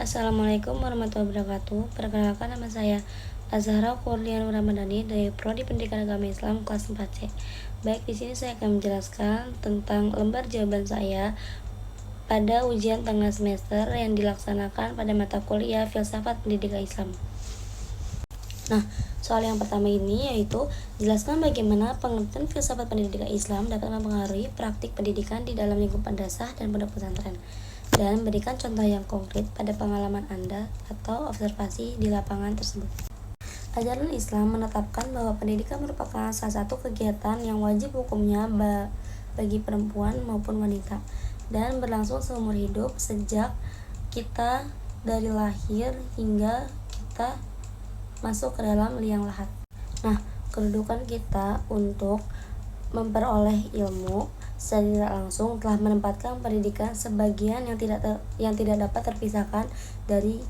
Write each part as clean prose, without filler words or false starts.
Assalamualaikum warahmatullahi wabarakatuh. Perkenalkan, nama saya Azhara Kurnian Ramadhani dari Prodi Pendidikan Agama Islam kelas 4C. Baik, di sini saya akan menjelaskan tentang lembar jawaban saya pada ujian tengah semester yang dilaksanakan pada mata kuliah Filsafat Pendidikan Islam. Nah, soal yang pertama ini yaitu jelaskan bagaimana pengertian filsafat pendidikan Islam dapat mempengaruhi praktik pendidikan di dalam lingkup madrasah dan pondok pesantren, dan berikan contoh yang konkret pada pengalaman Anda atau observasi di lapangan tersebut. Ajaran Islam menetapkan bahwa pendidikan merupakan salah satu kegiatan yang wajib hukumnya bagi perempuan maupun wanita, dan berlangsung seumur hidup sejak kita dari lahir hingga kita masuk ke dalam liang lahat. Nah, kedudukan kita untuk memperoleh ilmu secara tidak langsung telah menempatkan pendidikan sebagian yang tidak dapat terpisahkan dari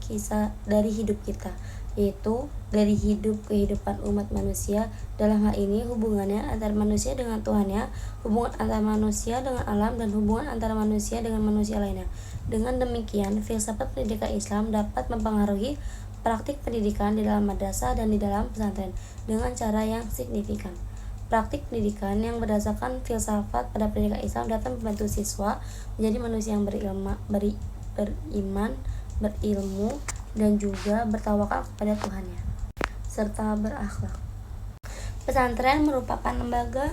hidup kita, yaitu dari kehidupan umat manusia. Dalam hal ini hubungannya antara manusia dengan Tuhannya, hubungan antara manusia dengan alam, dan hubungan antara manusia dengan manusia lainnya. Dengan demikian, filsafat pendidikan Islam dapat mempengaruhi praktik pendidikan di dalam madrasah dan di dalam pesantren dengan cara yang signifikan. Praktik pendidikan yang berdasarkan filsafat pada pendidikan Islam dapat membantu siswa menjadi manusia yang beriman, berilmu, dan juga bertawakal kepada Tuhannya, serta berakhlak. Pesantren merupakan lembaga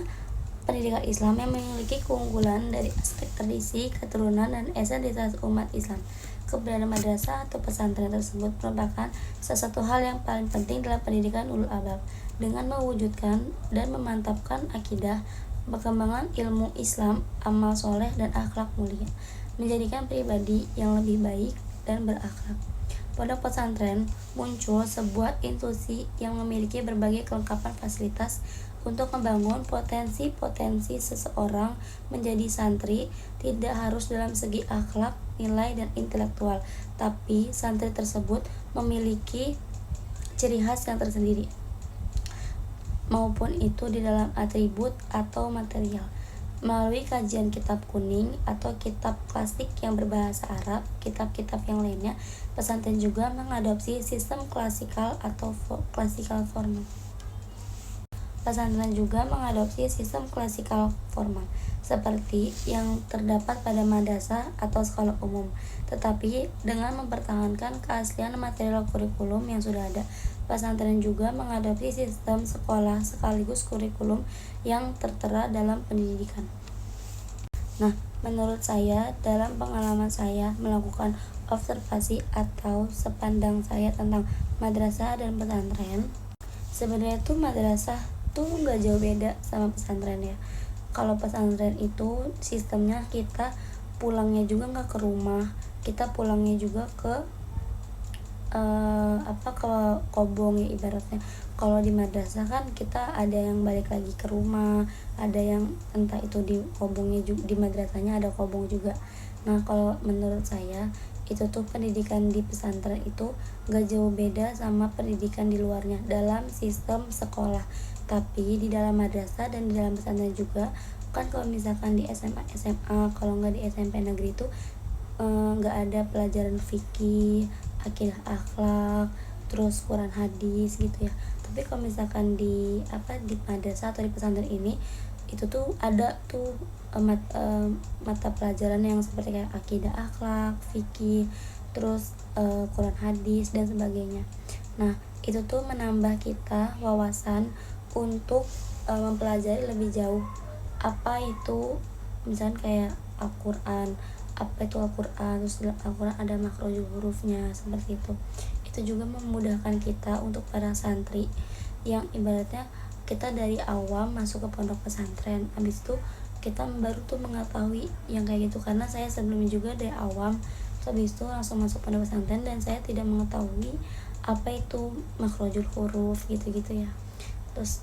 pendidikan Islam yang memiliki keunggulan dari aspek tradisi, keturunan, dan esensitas umat Islam. Keberadaan madrasah atau pesantren tersebut merupakan salah satu hal yang paling penting dalam pendidikan ulul albab, dengan mewujudkan dan memantapkan akidah, perkembangan ilmu Islam, amal soleh, dan akhlak mulia, menjadikan pribadi yang lebih baik dan berakhlak. Pada pesantren muncul sebuah institusi yang memiliki berbagai kelengkapan fasilitas untuk membangun potensi-potensi seseorang menjadi santri, tidak harus dalam segi akhlak, nilai, dan intelektual, tapi santri tersebut memiliki ciri khas yang tersendiri, maupun itu di dalam atribut atau material. Melalui kajian kitab kuning atau kitab klasik yang berbahasa Arab, kitab-kitab yang lainnya, pesantren juga mengadopsi sistem klasikal atau klasikal formal. Pesantren juga mengadopsi sistem klasikal formal seperti yang terdapat pada madrasah atau sekolah umum, tetapi dengan mempertahankan keaslian material kurikulum yang sudah ada. Pesantren juga mengadopsi sistem sekolah sekaligus kurikulum yang tertera dalam pendidikan. Nah, menurut saya, dalam pengalaman saya melakukan observasi atau sepandang saya tentang madrasah dan pesantren, sebenarnya tuh madrasah tuh nggak jauh beda sama pesantren ya. Kalau pesantren itu sistemnya kita pulangnya juga nggak ke rumah, kita pulangnya juga ke ke kobong ya ibaratnya. Kalau di madrasah kan kita ada yang balik lagi ke rumah, ada yang entah itu di kobongnya juga, di madrasahnya ada kobong juga. Nah, kalau menurut saya itu tuh pendidikan di pesantren itu gak jauh beda sama pendidikan di luarnya dalam sistem sekolah. Tapi di dalam madrasah dan di dalam pesantren juga kan, kalau misalkan di SMA, kalau nggak di SMP negeri itu nggak ada pelajaran fikih, akidah, akhlak, terus Quran hadis gitu ya. Tapi kalau misalkan di madrasah atau di pesantren ini, itu tuh ada tuh mata pelajaran yang seperti kayak akidah, akhlak, fikih, terus Quran hadis dan sebagainya. Nah, itu tuh menambah kita wawasan untuk mempelajari lebih jauh apa itu, misalnya kayak Al-Quran, apa itu Al-Quran, terus Al-Quran ada makhraj hurufnya, seperti itu. Itu juga memudahkan kita untuk para santri yang ibaratnya kita dari awam masuk ke pondok pesantren, habis itu kita baru tuh mengetahui yang kayak gitu. Karena saya sebelumnya juga dari awam, habis itu langsung masuk pondok pesantren dan saya tidak mengetahui apa itu makhrajul huruf gitu-gitu ya. Terus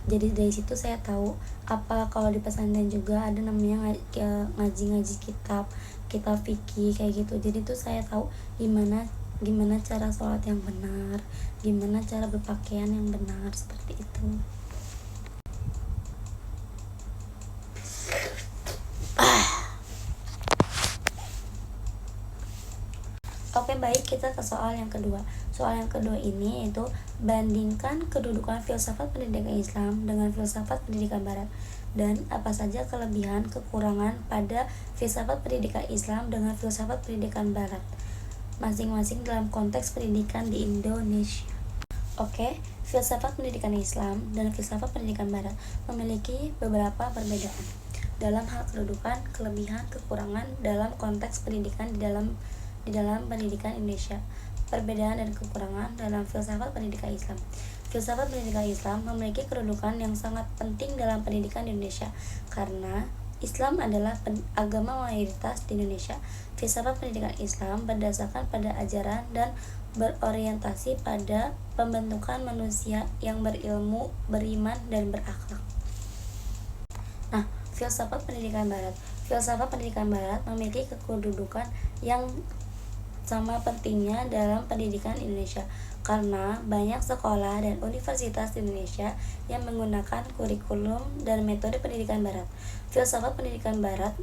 jadi dari situ saya tahu apa kalau di pesantren juga ada namanya ngaji kitab fikih kayak gitu. Jadi tuh saya tahu gimana cara sholat yang benar, gimana cara berpakaian yang benar, seperti itu. Oke, baik, kita ke soal yang kedua. Soal yang kedua ini yaitu bandingkan kedudukan filsafat pendidikan Islam dengan filsafat pendidikan Barat, dan apa saja kelebihan kekurangan pada filsafat pendidikan Islam dengan filsafat pendidikan Barat masing-masing dalam konteks pendidikan di Indonesia. Oke, filsafat pendidikan Islam dan filsafat pendidikan Barat memiliki beberapa perbedaan dalam hal kedudukan, kelebihan, kekurangan dalam konteks pendidikan di dalam pendidikan Indonesia. Perbedaan dan kekurangan dalam filsafat pendidikan Islam. Filsafat pendidikan Islam memiliki kedudukan yang sangat penting dalam pendidikan di Indonesia karena Islam adalah agama mayoritas di Indonesia. Filsafat pendidikan Islam berdasarkan pada ajaran dan berorientasi pada pembentukan manusia yang berilmu, beriman, dan berakhlak. Nah, filsafat pendidikan Barat. Filsafat pendidikan Barat memiliki kedudukan yang sama pentingnya dalam pendidikan Indonesia karena banyak sekolah dan universitas di Indonesia yang menggunakan kurikulum dan metode pendidikan Barat. Filsafat pendidikan Barat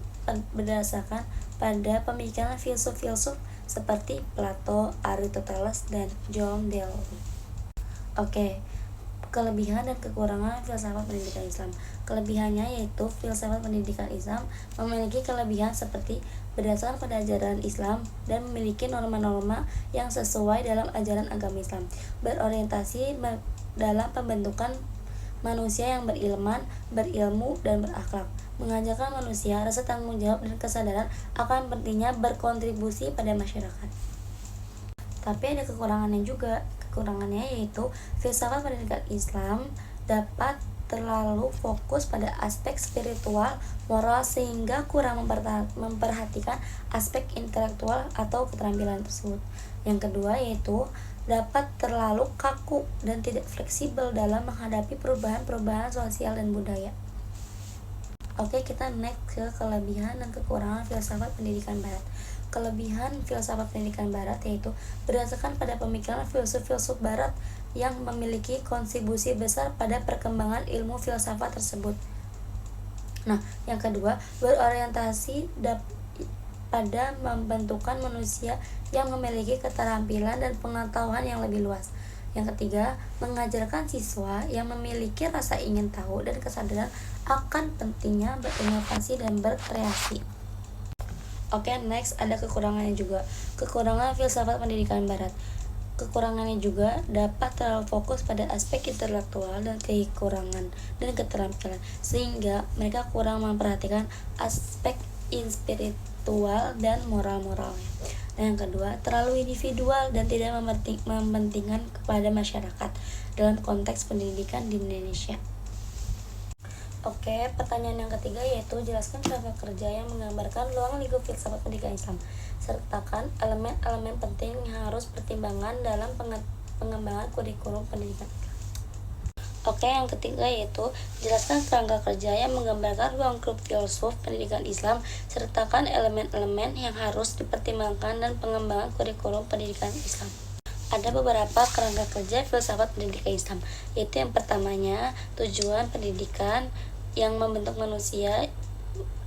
berdasarkan pada pemikiran filsuf-filsuf seperti Plato, Aristoteles, dan John Dewey. Oke, kelebihan dan kekurangan filsafat pendidikan Islam. Kelebihannya yaitu filsafat pendidikan Islam memiliki kelebihan seperti berdasarkan pada ajaran Islam dan memiliki norma-norma yang sesuai dalam ajaran agama Islam, berorientasi dalam pembentukan manusia yang berilmu, dan berakhlak, mengajarkan manusia rasa tanggung jawab dan kesadaran akan pentingnya berkontribusi pada masyarakat. Tapi ada kekurangannya juga. Kekurangannya yaitu filsafat pendidikan Islam dapat terlalu fokus pada aspek spiritual, moral, sehingga kurang memperhatikan aspek intelektual atau keterampilan tersebut. Yang kedua yaitu dapat terlalu kaku dan tidak fleksibel dalam menghadapi perubahan-perubahan sosial dan budaya. Oke, kita next ke kelebihan dan kekurangan filsafat pendidikan Barat. Kelebihan filsafat pendidikan Barat yaitu berdasarkan pada pemikiran filsuf-filsuf Barat yang memiliki kontribusi besar pada perkembangan ilmu filsafat tersebut. Nah, yang kedua, berorientasi pada membentukan manusia yang memiliki keterampilan dan pengetahuan yang lebih luas. Yang ketiga, mengajarkan siswa yang memiliki rasa ingin tahu dan kesadaran akan pentingnya berinovasi dan berkreasi. Oke, next ada kekurangannya juga. Kekurangan filsafat pendidikan Barat. Kekurangannya juga dapat terlalu fokus pada aspek intelektual dan kekurangan dan keterampilan, sehingga mereka kurang memperhatikan aspek spiritual dan moral-moralnya. Dan yang kedua, terlalu individual dan tidak mementingkan kepada masyarakat dalam konteks pendidikan di Indonesia. Oke, pertanyaan yang ketiga yaitu jelaskan kerangka kerja yang menggambarkan ruang lingkup filsafat pendidikan Islam. Sertakan elemen-elemen penting yang harus pertimbangan dalam pengembangan kurikulum pendidikan. Oke, yang ketiga yaitu jelaskan kerangka kerja yang menggambarkan ruang lingkup filsuf pendidikan Islam. Sertakan elemen-elemen yang harus dipertimbangkan dan pengembangan kurikulum pendidikan Islam. Ada beberapa kerangka kerja filsafat pendidikan Islam, yaitu yang pertamanya tujuan pendidikan yang membentuk manusia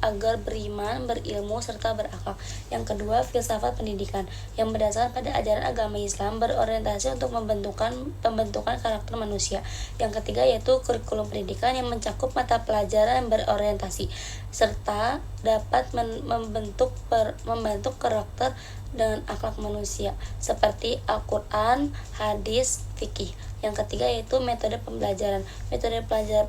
agar beriman, berilmu, serta berakhlak. Yang kedua, filsafat pendidikan yang berdasarkan pada ajaran agama Islam berorientasi untuk pembentukan karakter manusia. Yang ketiga yaitu kurikulum pendidikan yang mencakup mata pelajaran yang berorientasi serta dapat membentuk karakter dan akhlak manusia seperti Al-Quran, hadis, fikih. Yang ketiga yaitu metode pembelajaran. Metode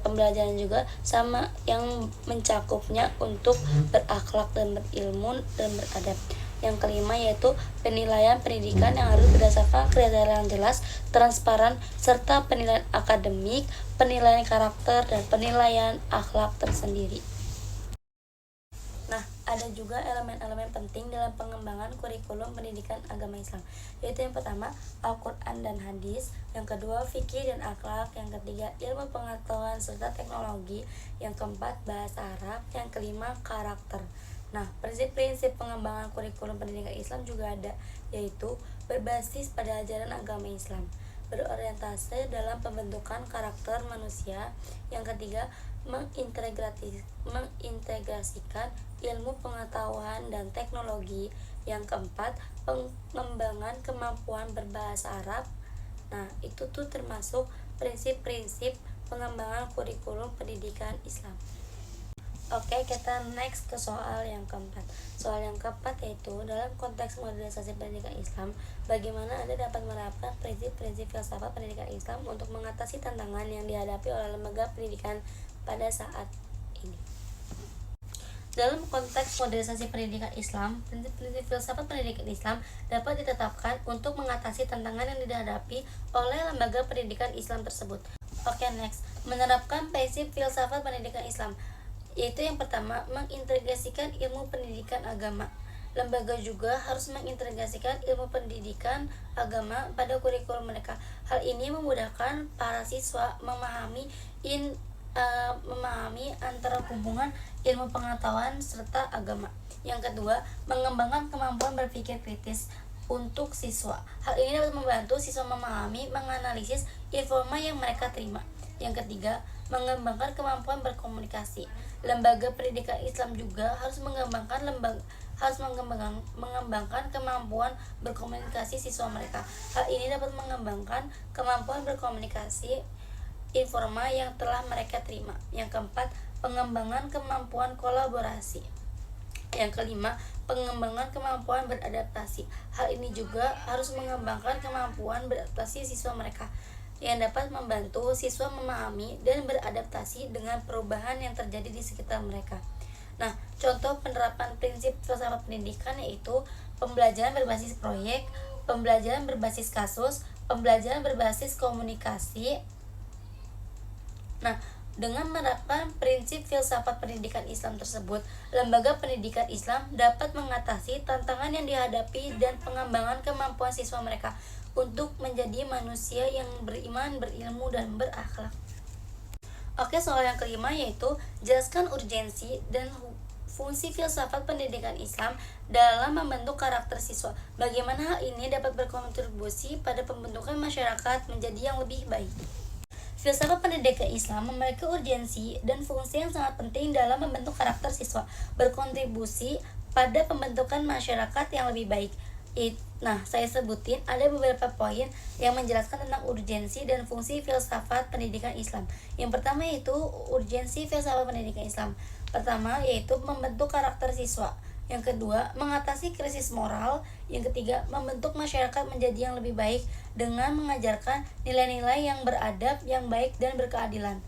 pembelajaran juga sama yang mencakupnya untuk berakhlak dan berilmu dan beradab. Yang kelima yaitu penilaian pendidikan yang harus berdasarkan kriteria yang jelas, transparan, serta penilaian akademik, penilaian karakter, dan penilaian akhlak tersendiri. Nah, ada juga elemen-elemen penting dalam pengembangan kurikulum pendidikan agama Islam, yaitu yang pertama Al-Quran dan hadis, yang kedua fikih dan akhlak, yang ketiga ilmu pengetahuan serta teknologi, yang keempat bahasa Arab, yang kelima karakter. Nah, prinsip-prinsip pengembangan kurikulum pendidikan Islam juga ada, yaitu berbasis pada ajaran agama Islam, berorientasi dalam pembentukan karakter manusia, yang ketiga mengintegrasikan ilmu pengetahuan dan teknologi, Yang keempat, pengembangan kemampuan berbahasa Arab. Nah, itu tuh termasuk prinsip-prinsip pengembangan kurikulum pendidikan Islam. Oke, kita next ke soal yang keempat. Soal yang keempat yaitu dalam konteks modernisasi pendidikan Islam, bagaimana Anda dapat menerapkan prinsip-prinsip filsafat pendidikan Islam untuk mengatasi tantangan yang dihadapi oleh lembaga pendidikan pada saat ini. Dalam konteks modernisasi pendidikan Islam, prinsip-prinsip filsafat pendidikan Islam dapat ditetapkan untuk mengatasi tantangan yang dihadapi oleh lembaga pendidikan Islam tersebut. Oke, next. Menerapkan prinsip filsafat pendidikan Islam, yaitu yang pertama, mengintegrasikan ilmu pendidikan agama. Lembaga juga harus mengintegrasikan ilmu pendidikan agama pada kurikulum mereka. Hal ini memudahkan para siswa memahami antara hubungan ilmu pengetahuan serta agama. Yang kedua, mengembangkan kemampuan berpikir kritis untuk siswa. Hal ini dapat membantu siswa memahami, menganalisis informasi yang mereka terima. Yang ketiga, mengembangkan kemampuan berkomunikasi. Lembaga pendidikan Islam juga harus mengembangkan kemampuan berkomunikasi siswa mereka. Hal ini dapat mengembangkan kemampuan berkomunikasi informasi yang telah mereka terima. Yang keempat, pengembangan kemampuan kolaborasi. Yang kelima, pengembangan kemampuan beradaptasi. Hal ini juga harus mengembangkan kemampuan beradaptasi siswa mereka, yang dapat membantu siswa memahami dan beradaptasi dengan perubahan yang terjadi di sekitar mereka. Nah, contoh penerapan prinsip filsafat pendidikan yaitu pembelajaran berbasis proyek, pembelajaran berbasis kasus, pembelajaran berbasis komunikasi. Nah, dengan menerapkan prinsip filsafat pendidikan Islam tersebut, lembaga pendidikan Islam dapat mengatasi tantangan yang dihadapi dan pengembangan kemampuan siswa mereka untuk menjadi manusia yang beriman, berilmu, dan berakhlak. Oke, soal yang kelima yaitu jelaskan urgensi dan fungsi filsafat pendidikan Islam dalam membentuk karakter siswa. Bagaimana hal ini dapat berkontribusi pada pembentukan masyarakat menjadi yang lebih baik. Filsafat pendidikan Islam memiliki urgensi dan fungsi yang sangat penting dalam membentuk karakter siswa, berkontribusi pada pembentukan masyarakat yang lebih baik. Nah, saya sebutin ada beberapa poin yang menjelaskan tentang urgensi dan fungsi filsafat pendidikan Islam. Yang pertama yaitu urgensi filsafat pendidikan Islam. Pertama yaitu membentuk karakter siswa. Yang kedua, mengatasi krisis moral. Yang ketiga, membentuk masyarakat menjadi yang lebih baik dengan mengajarkan nilai-nilai yang beradab, yang baik, dan berkeadilan.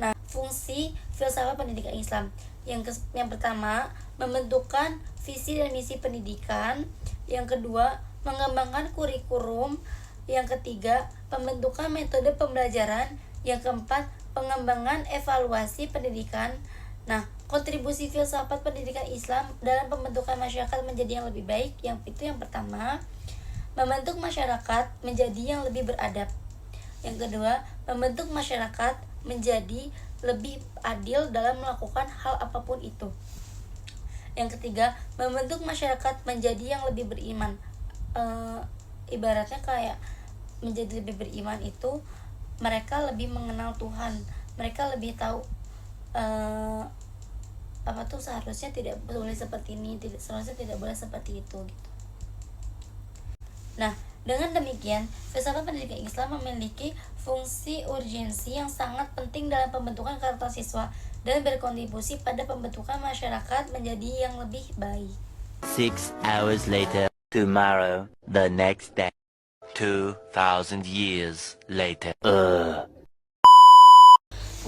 Nah, fungsi filsafat pendidikan Islam. Yang pertama, membentukkan visi dan misi pendidikan. Yang kedua, mengembangkan kurikulum. Yang ketiga, pembentukan metode pembelajaran. Yang keempat, pengembangan evaluasi pendidikan. Nah, kontribusi filsafat pendidikan Islam dalam pembentukan masyarakat menjadi yang lebih baik. Yang pertama, membentuk masyarakat menjadi yang lebih beradab. Yang kedua, membentuk masyarakat menjadi lebih adil dalam melakukan hal apapun itu. Yang ketiga, membentuk masyarakat menjadi yang lebih beriman. Ibaratnya kayak menjadi lebih beriman itu mereka lebih mengenal Tuhan, mereka lebih tahu seharusnya tidak boleh seperti ini, seharusnya tidak boleh seperti itu gitu. Nah, dengan demikian, filsafat pendidikan Islam memiliki fungsi urgensi yang sangat penting dalam pembentukan karakter siswa dan berkontribusi pada pembentukan masyarakat menjadi yang lebih baik. 6 hours later, tomorrow, the next day, 2000 years later.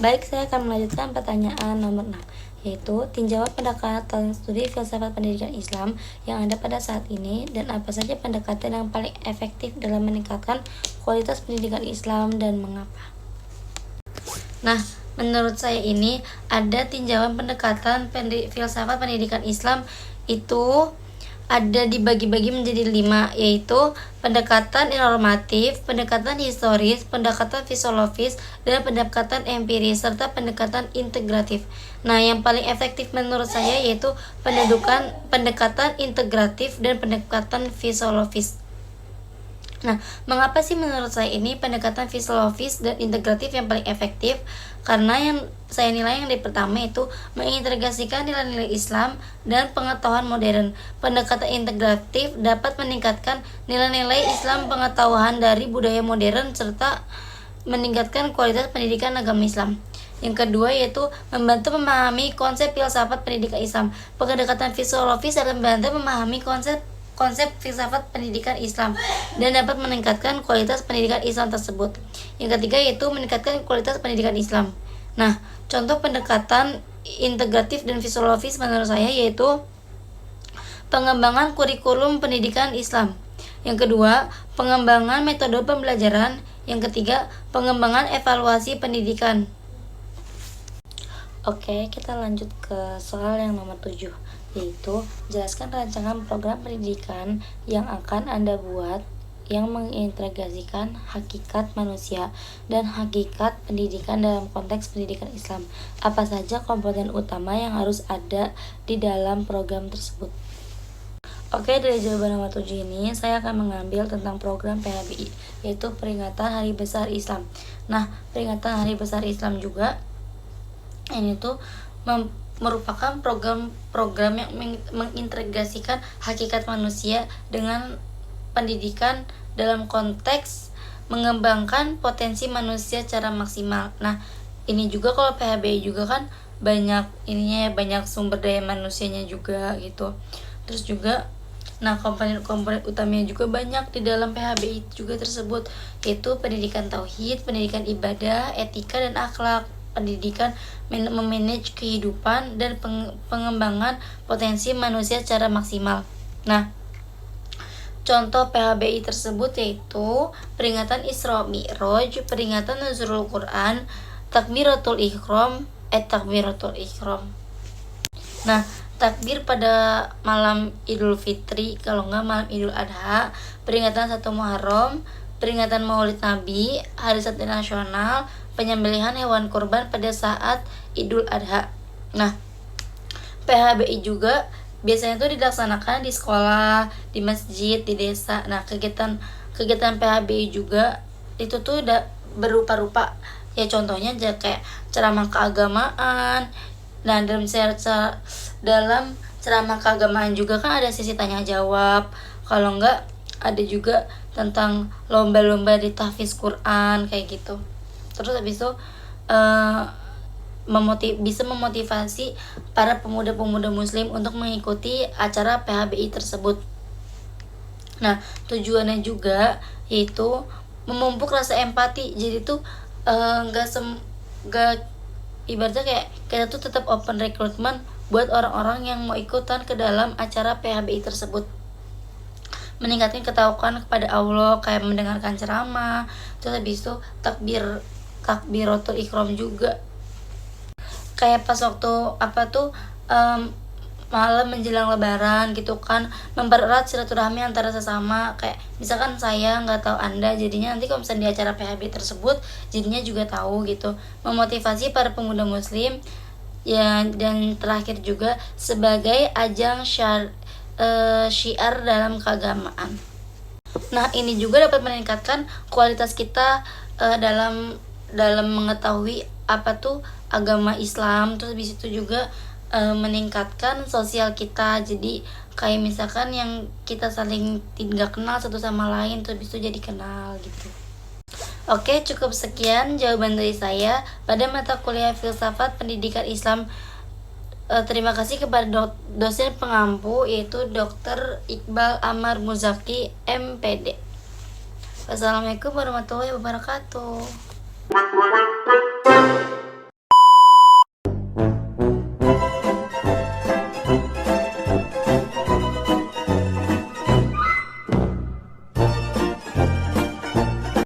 Baik, saya akan melanjutkan pertanyaan nomor 6, yaitu tinjauan pendekatan studi filsafat pendidikan Islam yang ada pada saat ini dan apa saja pendekatan yang paling efektif dalam meningkatkan kualitas pendidikan Islam dan mengapa. Nah, menurut saya ini ada tinjauan pendekatan filsafat pendidikan Islam itu ada dibagi-bagi menjadi 5, yaitu pendekatan normatif, pendekatan historis, pendekatan filosofis, dan pendekatan empiris, serta pendekatan integratif. Nah, yang paling efektif menurut saya yaitu pendekatan integratif dan pendekatan filosofis. Nah, mengapa sih menurut saya ini pendekatan filosofis dan integratif yang paling efektif? Karena yang saya nilai yang pertama itu mengintegrasikan nilai-nilai Islam dan pengetahuan modern. Pendekatan integratif dapat meningkatkan nilai-nilai Islam, pengetahuan dari budaya modern, serta meningkatkan kualitas pendidikan agama Islam. Yang kedua yaitu membantu memahami konsep filsafat pendidikan Islam. Pendekatan filosofis akan membantu memahami konsep filsafat pendidikan Islam dan dapat meningkatkan kualitas pendidikan Islam tersebut. Yang ketiga yaitu meningkatkan kualitas pendidikan Islam. Nah, contoh pendekatan integratif dan filosofis menurut saya yaitu pengembangan kurikulum pendidikan Islam. Yang kedua, pengembangan metode pembelajaran. Yang ketiga, pengembangan evaluasi pendidikan. Oke, kita lanjut ke soal yang nomor 7, yaitu jelaskan rancangan program pendidikan yang akan Anda buat yang mengintegrasikan hakikat manusia dan hakikat pendidikan dalam konteks pendidikan Islam. Apa saja komponen utama yang harus ada di dalam program tersebut? Oke, dari jawaban nomor 7 ini saya akan mengambil tentang program PHBI, yaitu peringatan Hari Besar Islam. Nah, peringatan Hari Besar Islam juga ini tuh merupakan program yang mengintegrasikan hakikat manusia dengan pendidikan dalam konteks mengembangkan potensi manusia secara maksimal. Nah, ini juga kalau PHBI juga kan banyak banyak sumber daya manusianya juga gitu. Terus juga komponen utamanya juga banyak di dalam PHBI juga tersebut, yaitu pendidikan tauhid, pendidikan ibadah, etika dan akhlak, pendidikan memanage kehidupan, dan pengembangan potensi manusia secara maksimal. Nah, contoh PHBI tersebut yaitu peringatan Isra Mi'raj, peringatan Nuzulul Quran, takbiratul ihram. Nah, takbir pada malam Idul Fitri, kalau enggak malam Idul Adha, peringatan 1 Muharram, peringatan Maulid Nabi, Hari Santri Nasional, penyembelihan hewan kurban pada saat Idul Adha. Nah, PHBI juga biasanya itu dilaksanakan di sekolah, di masjid, di desa. Nah, kegiatan PHBI juga itu tuh udah berupa-rupa. Ya contohnya aja kayak ceramah keagamaan. Nah, dalam ceramah keagamaan juga kan ada sesi tanya jawab. Kalau enggak ada juga tentang lomba-lomba di tahfiz Quran kayak gitu. Terus habis itu bisa memotivasi para pemuda-pemuda muslim untuk mengikuti acara PHBI tersebut. Nah, tujuannya juga yaitu memupuk rasa empati. Jadi tuh nggak ibaratnya kayak kita tuh tetap open recruitment buat orang-orang yang mau ikutan ke dalam acara PHBI tersebut. Meningkatkan ketakwaan kepada Allah, kayak mendengarkan ceramah, terus habis itu takbiratul ihram juga. Kayak pas waktu malam menjelang lebaran gitu kan, mempererat silaturahmi antara sesama. Kayak misalkan saya nggak tahu Anda, jadinya nanti kalau misalnya di acara PHB tersebut jadinya juga tahu gitu. Memotivasi para pemuda muslim ya, dan terakhir juga sebagai ajang syiar dalam keagamaan. Nah, ini juga dapat meningkatkan kualitas kita dalam mengetahui apa tuh agama Islam. Terus habis itu juga meningkatkan sosial kita. Jadi kayak misalkan yang kita saling tidak kenal satu sama lain, terus habis itu jadi kenal gitu. Oke, cukup sekian jawaban dari saya pada mata kuliah Filsafat Pendidikan Islam. Terima kasih kepada dosen pengampu yaitu Dr. Iqbal Amar Muzaki, MPD. Wassalamualaikum warahmatullahi wabarakatuh.